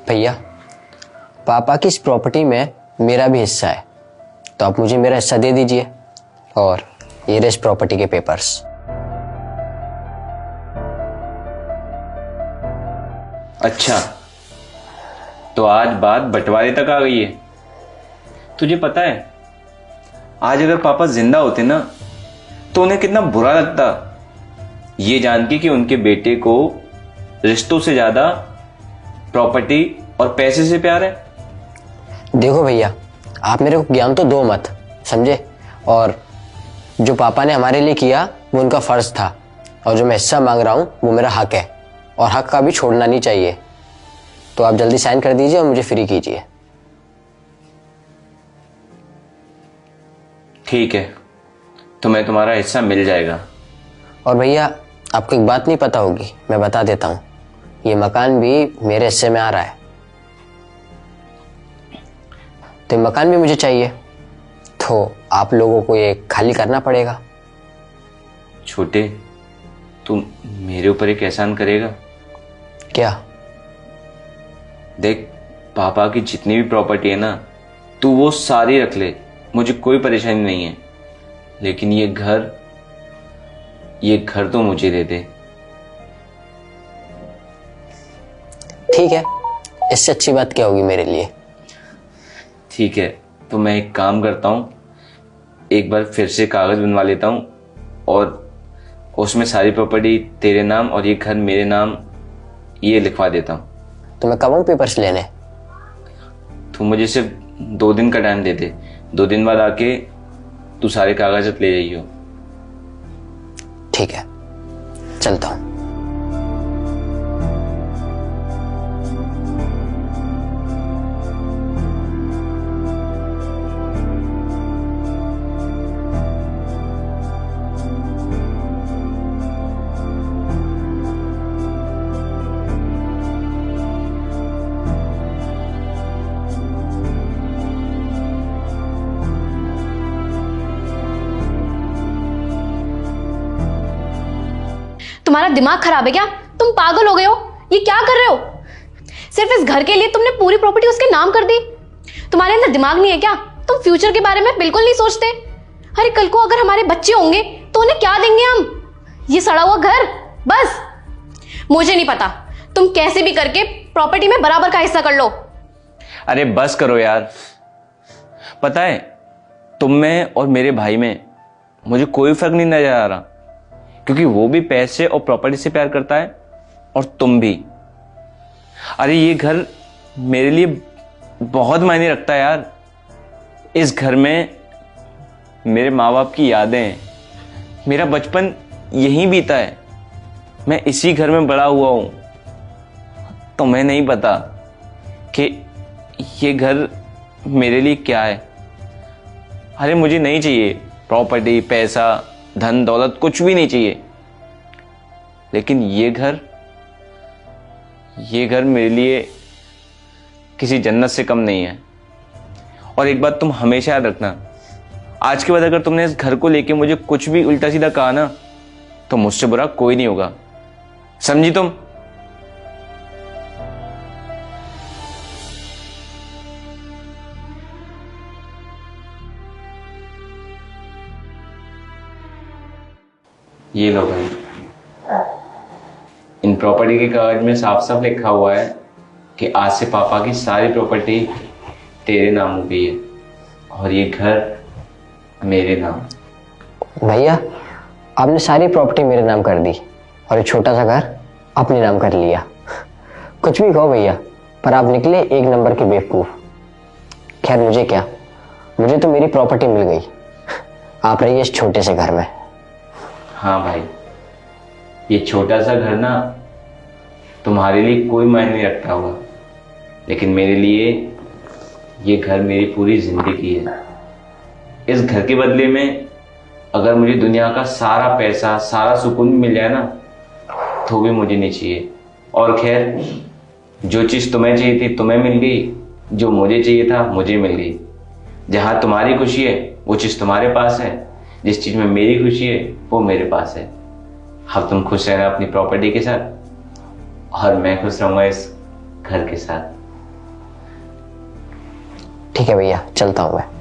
भैया, पापा की इस प्रॉपर्टी में मेरा भी हिस्सा है, तो आप मुझे मेरा हिस्सा दे दीजिए। और ये रहे इस प्रॉपर्टी के पेपर्स। अच्छा, तो आज बात बंटवारे तक आ गई है। तुझे पता है, आज अगर पापा जिंदा होते ना तो उन्हें कितना बुरा लगता, ये जान के कि उनके बेटे को रिश्तों से ज्यादा प्रॉपर्टी और पैसे से प्यार है। देखो भैया, आप मेरे को ज्ञान तो दो मत, समझे? और जो पापा ने हमारे लिए किया वो उनका फर्ज था, और जो मैं हिस्सा मांग रहा हूं वो मेरा हक है, और हक का भी छोड़ना नहीं चाहिए। तो आप जल्दी साइन कर दीजिए और मुझे फ्री कीजिए। ठीक है, तुम्हें तुम्हारा हिस्सा मिल जाएगा। और भैया, आपको एक बात नहीं पता होगी, मैं बता देता हूँ, ये मकान भी मेरे हिस्से में आ रहा है, तो ये मकान भी मुझे चाहिए, तो आप लोगों को ये खाली करना पड़ेगा। छोटे, तू मेरे ऊपर एक एहसान करेगा? क्या? देख, पापा की जितनी भी प्रॉपर्टी है ना, तू वो सारी रख ले, मुझे कोई परेशानी नहीं है, लेकिन ये घर तो मुझे दे दे। ठीक है, इससे अच्छी बात क्या होगी मेरे लिए? ठीक है, तो मैं एक काम करता हूँ, एक बार फिर से कागज बनवा लेता हूँ और उसमें सारी प्रॉपर्टी तेरे नाम और ये घर मेरे नाम ये लिखवा देता हूँ। तो मैं कब आऊं पेपर्स लेने? तू मुझे सिर्फ 2 दिन का टाइम दे दे, 2 दिन बाद आके तू सारे कागजात ले जाइयो। ठीक है, चलता हूं। तुम्हारा दिमाग खराब है क्या? तुम पागल हो गए हो? ये क्या कर रहे हो? सिर्फ इस घर के लिए तुमने पूरी प्रॉपर्टी उसके नाम कर दी। तुम्हारे अंदर दिमाग नहीं है क्या? तुम फ्यूचर के बारे में बिल्कुल नहीं सोचते। अरे कल को अगर हमारे बच्चे होंगे तो उन्हें क्या देंगे हम? ये सड़ा हुआ घर? बस, मुझे नहीं पता, तुम कैसे भी करके प्रॉपर्टी में बराबर का हिस्सा कर लो। अरे बस करो यार, पता है तुम में और मेरे भाई में मुझे कोई फर्क नहीं नजर आ रहा, क्योंकि वो भी पैसे और प्रॉपर्टी से प्यार करता है और तुम भी। अरे ये घर मेरे लिए बहुत मायने रखता है यार। इस घर में मेरे माँ बाप की यादें हैं, मेरा बचपन यहीं बीता है, मैं इसी घर में बड़ा हुआ हूं। तुम्हें नहीं पता कि ये घर मेरे लिए क्या है। अरे मुझे नहीं चाहिए प्रॉपर्टी, पैसा, धन दौलत, कुछ भी नहीं चाहिए, लेकिन ये घर मेरे लिए किसी जन्नत से कम नहीं है। और एक बात तुम हमेशा याद रखना, आज के बाद अगर तुमने इस घर को लेके मुझे कुछ भी उल्टा सीधा कहा ना, तो मुझसे बुरा कोई नहीं होगा, समझी तुम? ये लो भाई, इन प्रॉपर्टी के कागज में साफ साफ लिखा हुआ है कि आज से पापा की सारी प्रॉपर्टी तेरे नाम हो गई है और ये घर मेरे नाम। भैया, आपने सारी प्रॉपर्टी मेरे नाम कर दी और ये छोटा सा घर अपने नाम कर लिया। कुछ भी कहो भैया, पर आप निकले एक नंबर के बेवकूफ। खैर मुझे क्या, मुझे तो मेरी प्रॉपर्टी मिल गई, आप रहिए इस छोटे से घर में। हाँ भाई, ये छोटा सा घर ना तुम्हारे लिए कोई मायने नहीं रखता होगा, लेकिन मेरे लिए ये घर मेरी पूरी जिंदगी है। इस घर के बदले में अगर मुझे दुनिया का सारा पैसा, सारा सुकून मिल जाए ना, तो भी मुझे नहीं चाहिए। और खैर, जो चीज़ तुम्हें चाहिए थी तुम्हें मिल गई, जो मुझे चाहिए था मुझे मिल गई। जहाँ तुम्हारी खुशी है वो चीज़ तुम्हारे पास है, जिस चीज़ में मेरी खुशी है वो मेरे पास है। अब तुम खुश रहना अपनी प्रॉपर्टी के साथ और मैं खुश रहूंगा इस घर के साथ। ठीक है भैया, चलता हूँ मैं।